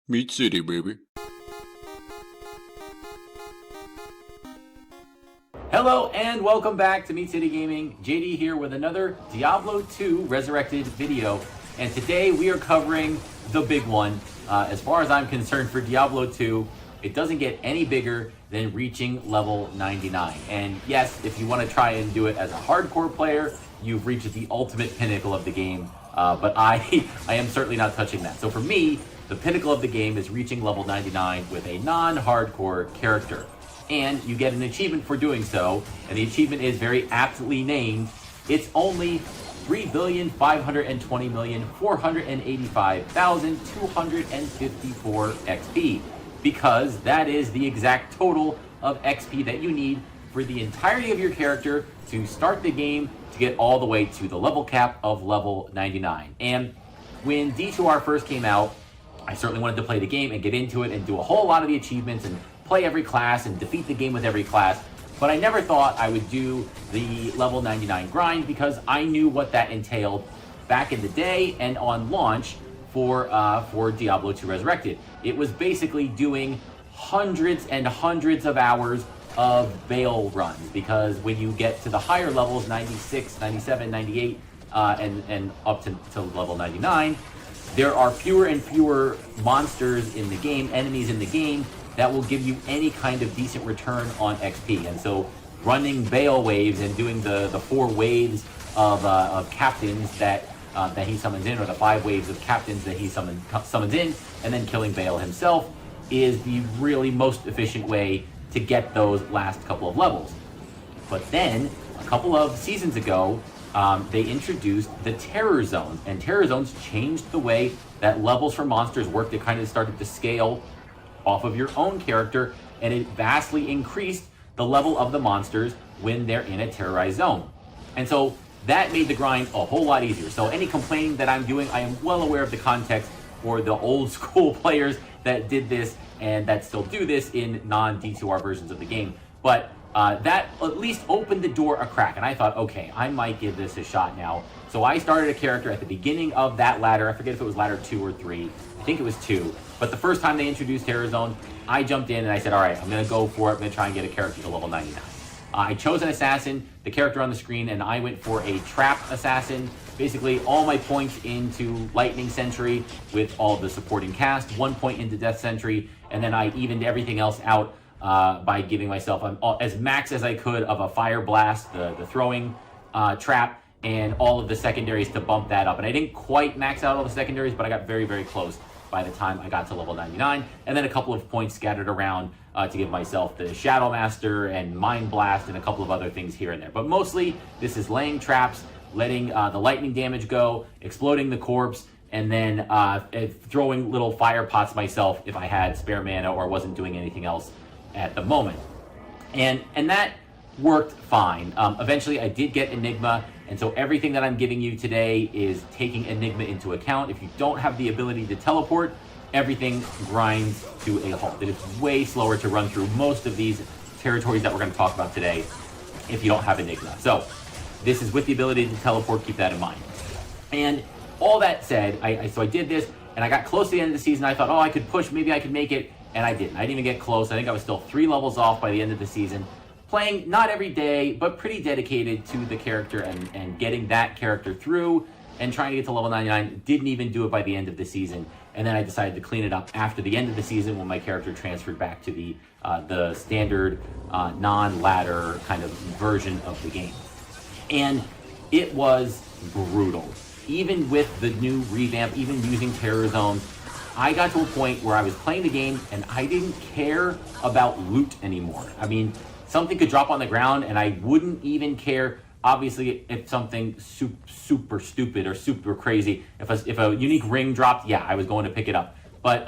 Meat City, baby. Hello and welcome back to Meat City Gaming. JD here with another Diablo 2 Resurrected video. And today we are covering the big one. As far as I'm concerned for Diablo 2, it doesn't get any bigger than reaching level 99. And yes, if you want to try and do it as a hardcore player, you've reached the ultimate pinnacle of the game. But I am certainly not touching that. So for me, the pinnacle of the game is reaching level 99 with a non-hardcore character. And you get an achievement for doing so, and the achievement is very aptly named. It's only 3,520,485,254 XP, because that is the exact total of XP that you need for the entirety of your character to start the game to get all the way to the level cap of level 99. And when D2R first came out, I certainly wanted to play the game and get into it and do a whole lot of the achievements and play every class and defeat the game with every class, but I never thought I would do the level 99 grind because I knew what that entailed back in the day and on launch for Diablo 2 Resurrected. It was basically doing hundreds and hundreds of hours of Baal runs, because when you get to the higher levels, 96, 97, 98, and up to level 99, there are fewer and fewer monsters in the game, enemies in the game, that will give you any kind of decent return on XP. And so running Baal waves and doing the 4 waves of captains that he summons in, or the 5 waves of captains that he summons in, and then killing Baal himself, is the really most efficient way to get those last couple of levels. But then, a couple of seasons ago, they introduced the Terror Zones, and Terror Zones changed the way that levels for monsters worked. It kind of started to scale off of your own character, and it vastly increased the level of the monsters when they're in a terrorized zone. And so that made the grind a whole lot easier. So any complaining that I'm doing, I am well aware of the context for the old school players that did this and that still do this in non-D2R versions of the game. But that at least opened the door a crack, and I thought, okay, I might give this a shot now. So I started a character at the beginning of that ladder. I forget if it was ladder 2 or 3. I think it was 2. But the first time they introduced Terror Zone, I jumped in and I said, all right, I'm going to go for it. I'm going to try and get a character to level 99. I chose an assassin, the character on the screen, and I went for a trap assassin. Basically, all my points into Lightning Sentry with all the supporting cast, 1 point into Death Sentry, and then I evened everything else out by giving myself as max as I could of a Fire Blast, the throwing trap, and all of the secondaries to bump that up. And I didn't quite max out all the secondaries, but I got very, very close by the time I got to level 99, and then a couple of points scattered around to give myself the Shadow Master and Mind Blast and a couple of other things here and there. But mostly, this is laying traps, letting the lightning damage go, exploding the corpse, and then throwing little fire pots myself if I had spare mana or wasn't doing anything else at the moment. And that worked fine. Eventually, I did get Enigma, and so everything that I'm giving you today is taking Enigma into account. If you don't have the ability to teleport, everything grinds to a halt. It is way slower to run through most of these territories that we're going to talk about today if you don't have Enigma. So this is with the ability to teleport, keep that in mind. And all that said, so I did this, and I got close to the end of the season. I thought, oh, I could push, maybe I could make it, and I didn't. I didn't even get close. I think I was still 3 levels off by the end of the season. Playing not every day, but pretty dedicated to the character and getting that character through and trying to get to level 99. Didn't even do it by the end of the season. And then I decided to clean it up after the end of the season when my character transferred back to the standard non-ladder kind of version of the game. And it was brutal. Even with the new revamp, even using Terror Zones, I got to a point where I was playing the game and I didn't care about loot anymore. I mean, something could drop on the ground and I wouldn't even care. Obviously, if something super stupid or super crazy, if a unique ring dropped, yeah, I was going to pick it up. But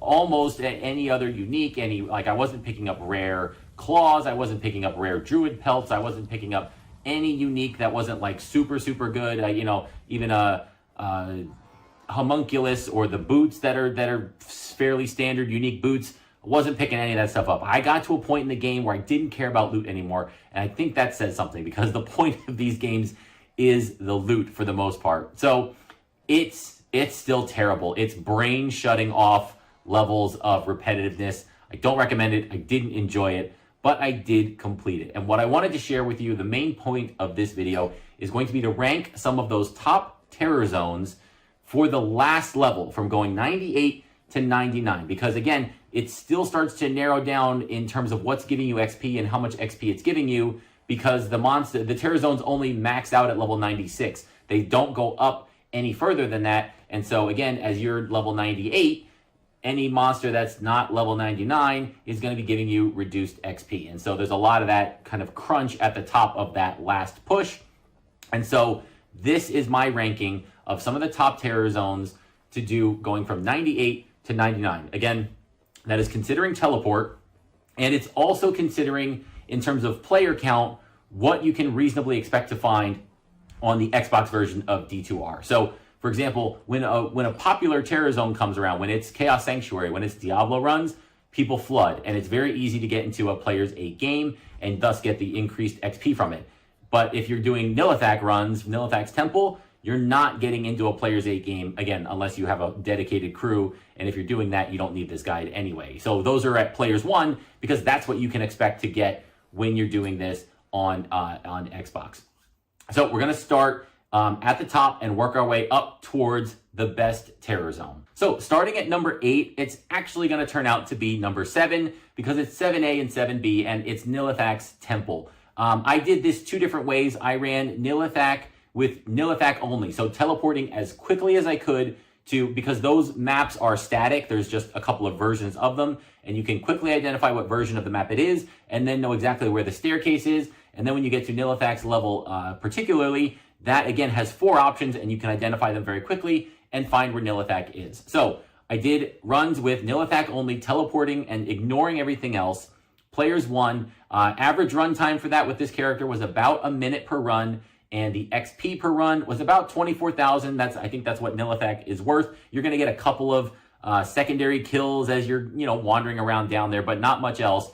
almost any other unique, I wasn't picking up rare claws, I wasn't picking up rare druid pelts, I wasn't picking up any unique that wasn't like super good. Even a homunculus or the boots that are fairly standard unique boots. Wasn't picking any of that stuff up. I got to a point in the game where I didn't care about loot anymore, and I think that says something, because the point of these games is the loot for the most part. So it's still terrible. It's brain shutting off levels of repetitiveness. I don't recommend it. I didn't enjoy it, but I did complete it. And what I wanted to share with you, the main point of this video, is going to be to rank some of those top terror zones for the last level from going 98 to 99. Because again, it still starts to narrow down in terms of what's giving you XP and how much XP it's giving you, because the terror zones only max out at level 96. They don't go up any further than that. And so again, as you're level 98, any monster that's not level 99 is going to be giving you reduced XP. And so there's a lot of that kind of crunch at the top of that last push. And so this is my ranking of some of the top terror zones to do going from 98 to 99. Again, that is considering teleport, and it's also considering, in terms of player count, what you can reasonably expect to find on the Xbox version of D2R. So, for example, when a popular terror zone comes around, when it's Chaos Sanctuary, when it's Diablo runs, people flood, and it's very easy to get into a player's 8 game and thus get the increased XP from it. But if you're doing Nihlathak runs, Nihlathak's Temple, you're not getting into a player's 8 game, again, unless you have a dedicated crew. And if you're doing that, you don't need this guide anyway. So those are at players 1, because that's what you can expect to get when you're doing this on Xbox. So we're going to start at the top and work our way up towards the best terror zone. So starting at number 8, it's actually going to turn out to be number 7, because it's 7A and 7B, and it's Nihlathak's Temple. I did this 2 different ways. I ran Nihlathak with Nihlathak only, so teleporting as quickly as I could because those maps are static. There's just a couple of versions of them, and you can quickly identify what version of the map it is, and then know exactly where the staircase is. And then when you get to Nihlathak's level particularly, that again has 4 options, and you can identify them very quickly and find where Nihlathak is. So I did runs with Nihlathak only, teleporting and ignoring everything else. Players 1, average run time for that with this character was about a minute per run, and the XP per run was about 24,000. I think that's what Nihlathak is worth. You're going to get a couple of secondary kills as you're wandering around down there, but not much else.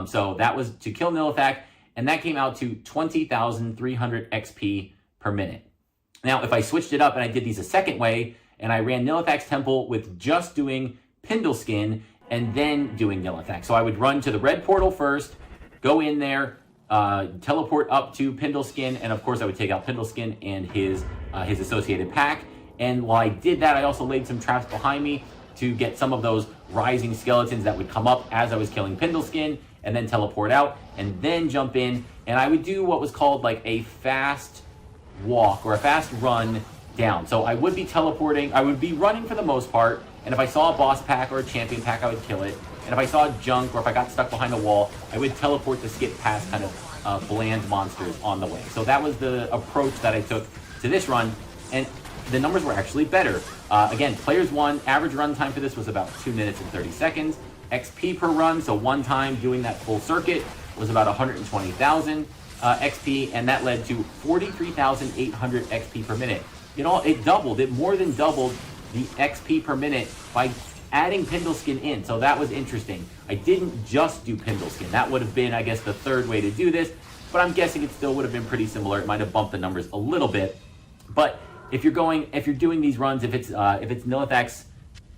So that was to kill Nihlathak, and that came out to 20,300 XP per minute. Now, if I switched it up and I did these a second way, and I ran Nihlathak's Temple with just doing Pindleskin and then doing Nihlathak. So I would run to the red portal first, go in there, teleport up to Pindleskin, and of course I would take out Pindleskin and his associated pack. And while I did that, I also laid some traps behind me to get some of those rising skeletons that would come up as I was killing Pindleskin, and then teleport out, and then jump in, and I would do what was called like a fast walk or a fast run down. So I would be teleporting, I would be running for the most part, and if I saw a boss pack or a champion pack, I would kill it. And if I saw junk, or if I got stuck behind a wall, I would teleport to skip past kind of bland monsters on the way. So that was the approach that I took to this run, and the numbers were actually better. Again, players 1, average run time for this was about 2 minutes and 30 seconds. XP per run, so one time doing that full circuit, was about 120,000 XP, and that led to 43,800 XP per minute. It more than doubled the XP per minute by adding Pindleskin in. So that was interesting. I didn't just do Pindleskin. That would have been, I guess, the third way to do this, but I'm guessing it still would have been pretty similar. It might have bumped the numbers a little bit. But if you're doing these runs, if it's Nihlathak's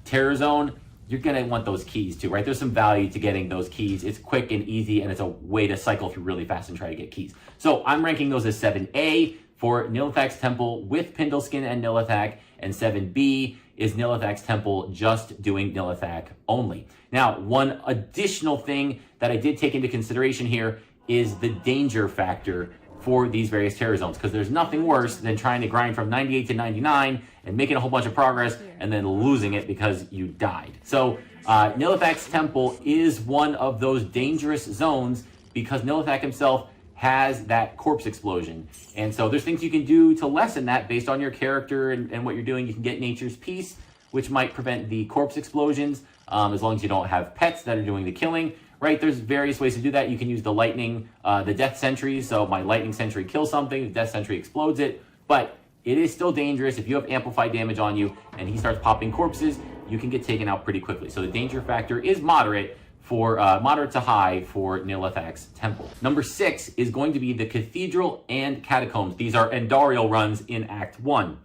Terror Zone, you're gonna want those keys too, right? There's some value to getting those keys. It's quick and easy, and it's a way to cycle through really fast and try to get keys. So I'm ranking those as 7A for Nihlathak's Temple with Pindleskin and Nihlathak, and 7B is Nihlathak's Temple just doing Nihlathak only. Now, one additional thing that I did take into consideration here is the danger factor for these various terror zones, because there's nothing worse than trying to grind from 98 to 99 and making a whole bunch of progress and then losing it because you died. So Nihlathak's Temple is one of those dangerous zones because Nihlathak himself has that corpse explosion. And so there's things you can do to lessen that based on your character and what you're doing. You can get Nature's Peace, which might prevent the corpse explosions, as long as you don't have pets that are doing the killing. Right, there's various ways to do that. You can use the lightning, the death sentry. So my lightning sentry kills something, the death sentry explodes it. But it is still dangerous. If you have amplified damage on you and he starts popping corpses, you can get taken out pretty quickly. So the danger factor is moderate to high for Nihlathak's Temple. Number 6 is going to be the Cathedral and Catacombs. These are Andariel runs in Act 1.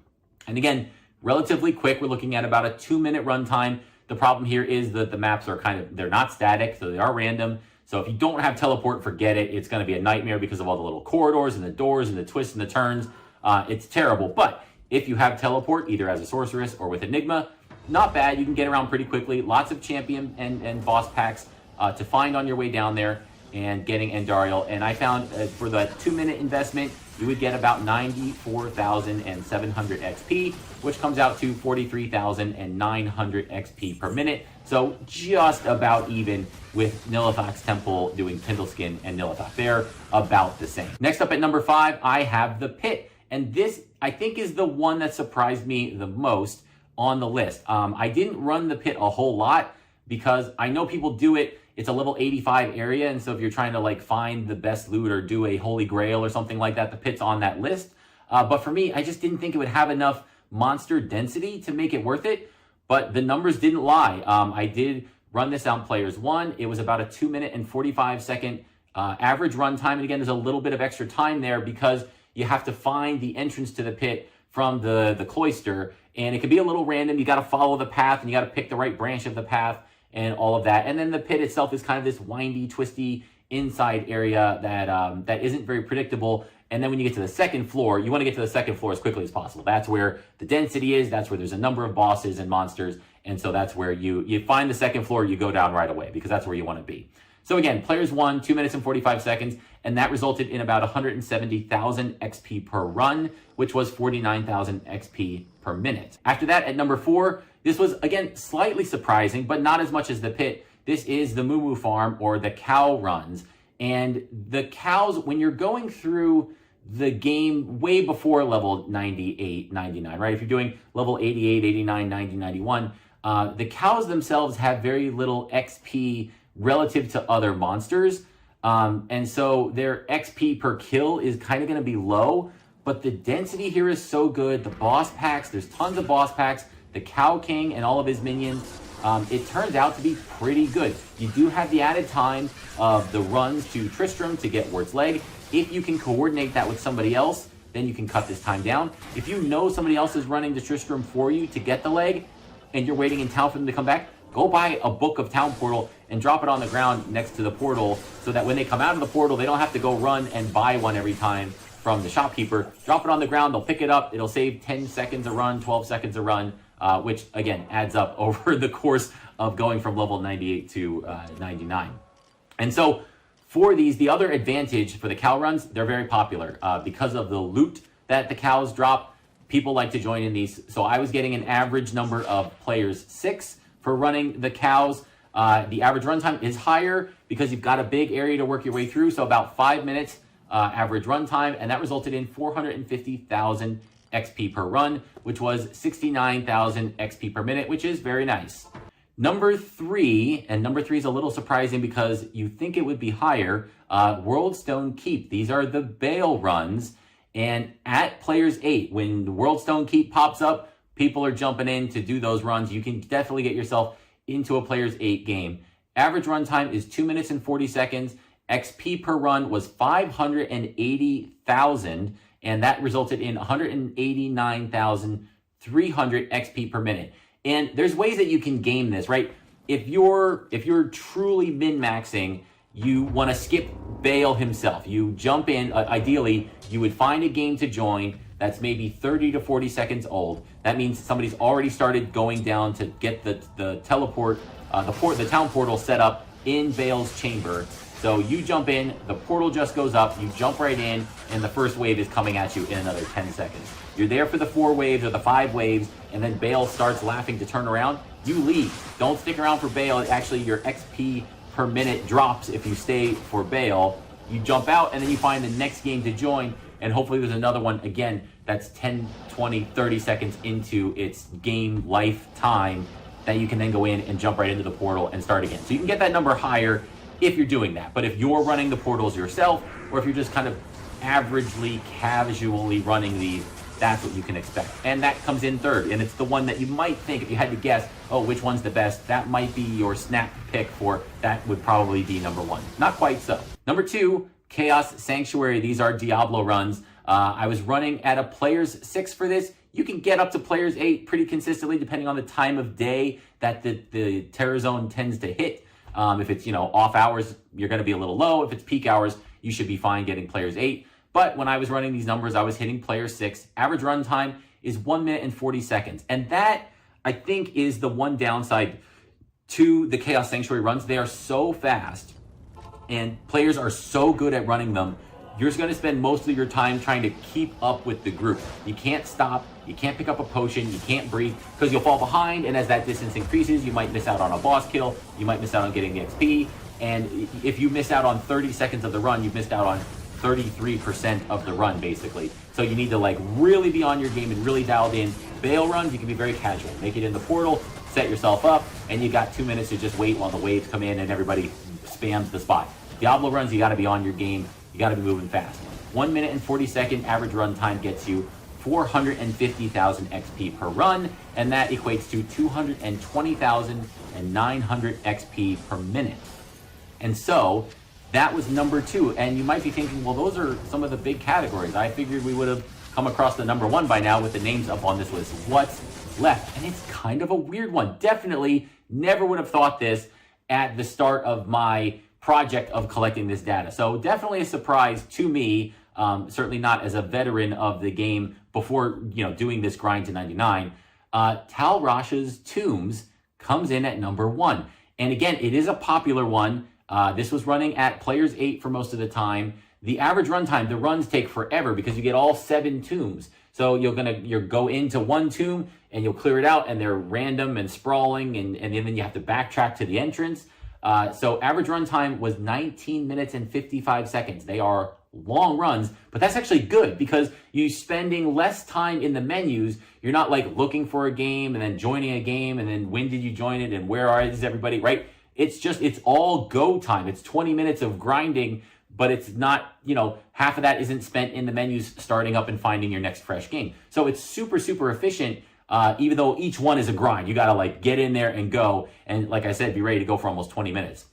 And again, relatively quick. We're looking at about a 2-minute run time The problem here is that the maps are they're not static, so they are random. So if you don't have teleport, forget it. It's going to be a nightmare because of all the little corridors and the doors and the twists and the turns. It's terrible. But if you have teleport, either as a sorceress or with Enigma, not bad. You can get around pretty quickly. Lots of champion and boss packs to find on your way down there and getting Andariel. And I found for that 2-minute investment, you would get about 94,700 XP, which comes out to 43,900 XP per minute. So just about even with Nihlathak's Temple doing Pindleskin and Nihlathak. They're about the same. Next up at number 5, I have the Pit. And this, I think, is the one that surprised me the most on the list. I didn't run the Pit a whole lot because I know people do it. It's a level 85 area, and so if you're trying to like find the best loot or do a holy grail or something like that, the Pit's on that list. But for me, I just didn't think it would have enough monster density to make it worth it. But the numbers didn't lie. I did run this on Players 1. It was about a 2-minute and 45-second average run time. And again, there's a little bit of extra time there because you have to find the entrance to the Pit from the cloister. And it can be a little random. You got to follow the path and you got to pick the right branch of the path and all of that. And then the Pit itself is kind of this windy, twisty inside area that isn't very predictable. And then when you get to the second floor, you want to get to the second floor as quickly as possible. That's where the density is. That's where there's a number of bosses and monsters. And so that's where you find the second floor, you go down right away because that's where you want to be. So again, Players 1, 2 minutes and 45 seconds, and that resulted in about 170,000 XP per run, which was 49,000 XP per minute. After that, at number 4, this was, again, slightly surprising, but not as much as the Pit. This is the Moo Moo Farm, or the cow runs. And the cows, when you're going through the game way before level 98, 99, right? If you're doing level 88, 89, 90, 91, the cows themselves have very little XP relative to other monsters. And so their XP per kill is kind of going to be low, but the density here is so good. The boss packs, there's tons of boss packs. The Cow King and all of his minions, it turns out to be pretty good. You do have the added time of the runs to Tristram to get Ward's Leg. If you can coordinate that with somebody else, then you can cut this time down. If you know somebody else is running to Tristram for you to get the leg, and you're waiting in town for them to come back, go buy a book of Town Portal and drop it on the ground next to the portal so that when they come out of the portal, they don't have to go run and buy one every time from the shopkeeper. Drop it on the ground, they'll pick it up, it'll save 10 seconds a run, 12 seconds a run, which again adds up over the course of going from level 98 to 99. And so for these, the other advantage for the cow runs, they're very popular because of the loot that the cows drop. People like to join in these. So I was getting an average number of players 6 for running the cows. The average runtime is higher because you've got a big area to work your way through. So about 5 minutes average runtime, and that resulted in 450,000 XP per run, which was 69,000 XP per minute, which is very nice. Number 3, and number 3 is a little surprising because you think it would be higher, Worldstone Keep. These are the Baal runs, and at Players 8, when the Worldstone Keep pops up, people are jumping in to do those runs. You can definitely get yourself into a Players 8 game. Average runtime is 2 minutes and 40 seconds. XP per run was 580,000, and that resulted in 189,300 XP per minute. And there's ways that you can game this, right? If you're truly min-maxing, you want to skip Baal himself. You jump in, ideally, you would find a game to join that's maybe 30 to 40 seconds old. That means somebody's already started going down to get the teleport, the town portal set up in Baal's chamber. So you jump in, the portal just goes up, you jump right in, and the first wave is coming at you in another 10 seconds. You're there for the 4 waves or the 5 waves, and then Baal starts laughing to turn around. You leave. Don't stick around for Baal. Actually, your XP per minute drops if you stay for Baal. You jump out, and then you find the next game to join, and hopefully there's another one, again, that's 10, 20, 30 seconds into its game lifetime that you can then go in and jump right into the portal and start again. So you can get that number higher if you're doing that. But if you're running the portals yourself, or if you're just kind of averagely, casually running these, that's what you can expect. And that comes in third. And it's the one that you might think, if you had to guess, oh, which one's the best, that might be your snap pick for, that would probably be number 1. Not quite so. Number 2, Chaos Sanctuary. These are Diablo runs. I was running at a Players 6 for this. You can get up to Players 8 pretty consistently depending on the time of day that the terror zone tends to hit. If it's, off hours, you're going to be a little low. If it's peak hours, you should be fine getting players 8. But when I was running these numbers, I was hitting player 6. Average run time is 1 minute and 40 seconds. And that, I think, is the one downside to the Chaos Sanctuary runs. They are so fast, and players are so good at running them. You're just going to spend most of your time trying to keep up with the group. You can't stop. You can't pick up a potion. You can't breathe because you'll fall behind. And as that distance increases, you might miss out on a boss kill. You might miss out on getting the XP. And if you miss out on 30 seconds of the run, you've missed out on 33% of the run, basically. So you need to really be on your game and really dialed in. Baal runs, you can be very casual. Make it in the portal, set yourself up, and you got 2 minutes to just wait while the waves come in and everybody spams the spot. Diablo runs, you got to be on your game. You got to be moving fast. 1 minute and 40-second average run time gets you 450,000 XP per run, and that equates to 220,900 XP per minute. And so that was number 2. And you might be thinking, well, those are some of the big categories. I figured we would have come across the number 1 by now with the names up on this list. What's left? And it's kind of a weird one. Definitely never would have thought this at the start of my project of collecting this data. So definitely a surprise to me, certainly not as a veteran of the game before, doing this grind to 99. Tal Rasha's Tombs comes in at number 1. And again, it is a popular one. This was running at players 8 for most of the time. The average runtime, the runs take forever because you get all 7 tombs. So you'll go into one tomb and you'll clear it out, and they're random and sprawling, and then you have to backtrack to the entrance. So average runtime was 19 minutes and 55 seconds. They are long runs, but that's actually good because you're spending less time in the menus. You're not looking for a game and then joining a game and then when did you join it and where is everybody, right? It's all go time. It's 20 minutes of grinding, but it's not, half of that isn't spent in the menus starting up and finding your next fresh game. So it's super, super efficient, even though each one is a grind. You got to get in there and go. And like I said, be ready to go for almost 20 minutes.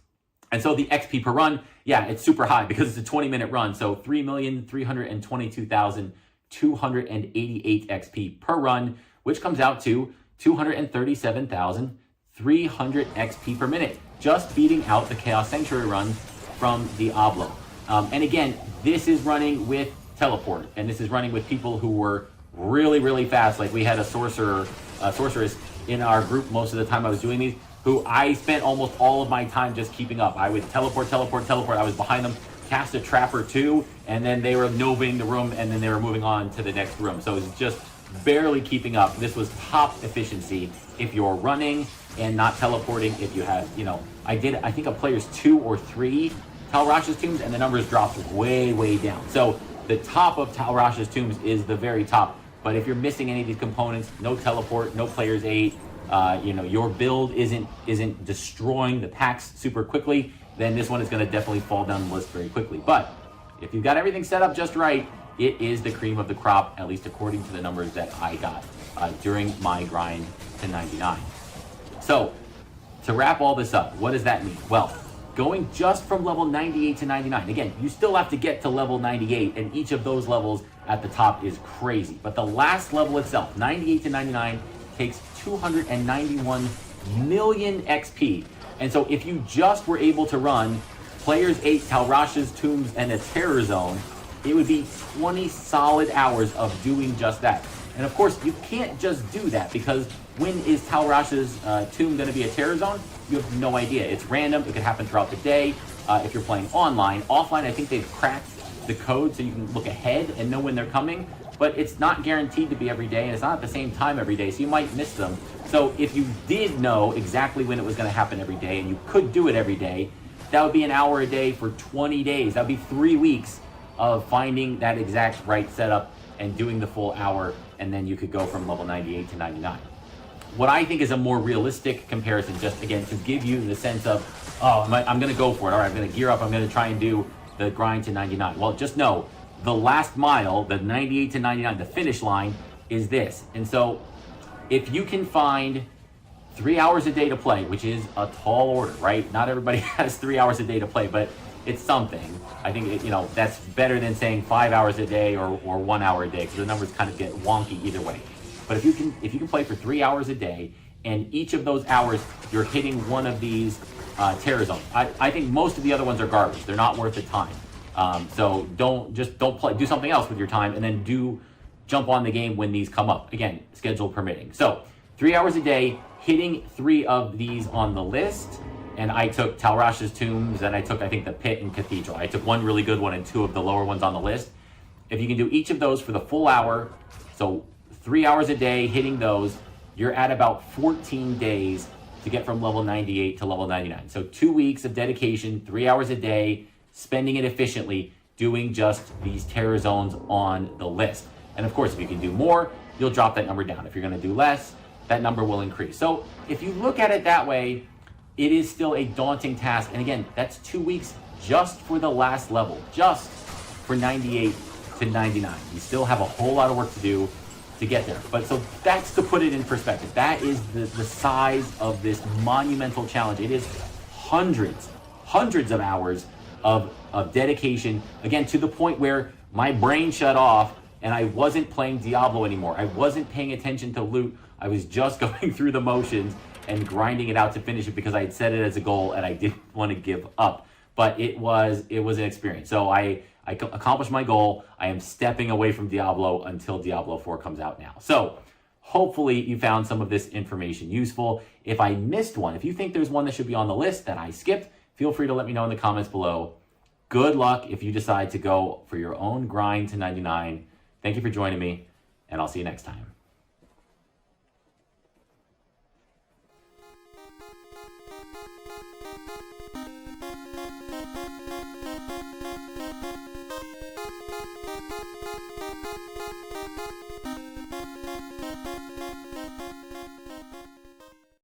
And so the XP per run, yeah, it's super high because it's a 20-minute run. So 3,322,288 XP per run, which comes out to 237,300 XP per minute, just beating out the Chaos Sanctuary run from Diablo. And again, this is running with teleport, and this is running with people who were really, really fast. We had a sorceress in our group most of the time I was doing these, who I spent almost all of my time just keeping up. I would teleport. I was behind them, cast a trap or 2, and then they were novaing the room, and then they were moving on to the next room. So it was just barely keeping up. This was top efficiency if you're running and not teleporting. If you have, I think a player's 2 or 3 Tal Rasha's Tombs, and the numbers dropped way, way down. So the top of Tal Rasha's Tombs is the very top. But if you're missing any of these components, no teleport, no players 8, your build isn't destroying the packs super quickly, then this one is going to definitely fall down the list very quickly. But if you've got everything set up just right, it is the cream of the crop, at least according to the numbers that I got during my grind to 99. So to wrap all this up, what does that mean? Well, going just from level 98 to 99, again, you still have to get to level 98, and each of those levels at the top is crazy. But the last level itself, 98 to 99, takes 291 million XP. And so if you just were able to run players 8, Tal Rasha's Tombs, and a Terror Zone, it would be 20 solid hours of doing just that. And of course, you can't just do that because when is Tal Rasha's Tomb going to be a Terror Zone? You have no idea. It's random. It could happen throughout the day if you're playing online. Offline, I think they've cracked the code so you can look ahead and know when they're coming, but it's not guaranteed to be every day, and it's not at the same time every day, so you might miss them. So if you did know exactly when it was going to happen every day and you could do it every day, that would be an hour a day for 20 days. That would be 3 weeks of finding that exact right setup and doing the full hour, and then you could go from level 98 to 99. What I think is a more realistic comparison, just again to give you the sense of, oh, I'm going to go for it. All right, I'm going to gear up. I'm going to try and do the grind to 99. Well, just know the last mile, the 98 to 99, the finish line is this. And so if you can find 3 hours a day to play, which is a tall order, right? Not everybody has 3 hours a day to play, but it's something. I think that's better than saying 5 hours a day or 1 hour a day, because the numbers kind of get wonky either way. But if you can play for 3 hours a day and each of those hours you're hitting one of these terror zones. I think most of the other ones are garbage. They're not worth the time. So don't play. Do something else with your time, and then jump on the game when these come up. Again, schedule permitting. So 3 hours a day, hitting 3 of these on the list. And I took Tal Rasha's tombs, and I took, I think, the pit and cathedral. I took 1 really good one and 2 of the lower ones on the list. If you can do each of those for the full hour, so 3 hours a day hitting those, you're at about 14 days to get from level 98 to level 99. So 2 weeks of dedication, 3 hours a day, spending it efficiently, doing just these terror zones on the list. And of course, if you can do more, you'll drop that number down. If you're gonna do less, that number will increase. So if you look at it that way, it is still a daunting task. And again, that's 2 weeks just for the last level, just for 98 to 99. You still have a whole lot of work to do to get there. But so that's to put it in perspective. That is the size of this monumental challenge. It is hundreds of hours of dedication, again, to the point where my brain shut off and I wasn't playing Diablo anymore. I wasn't paying attention to loot. I was just going through the motions and grinding it out to finish it because I had set it as a goal and I didn't want to give up. But it was an experience. So I accomplished my goal. I am stepping away from Diablo until Diablo 4 comes out now. So hopefully you found some of this information useful. If I missed one, if you think there's one that should be on the list that I skipped, feel free to let me know in the comments below. Good luck if you decide to go for your own grind to 99. Thank you for joining me, and I'll see you next time.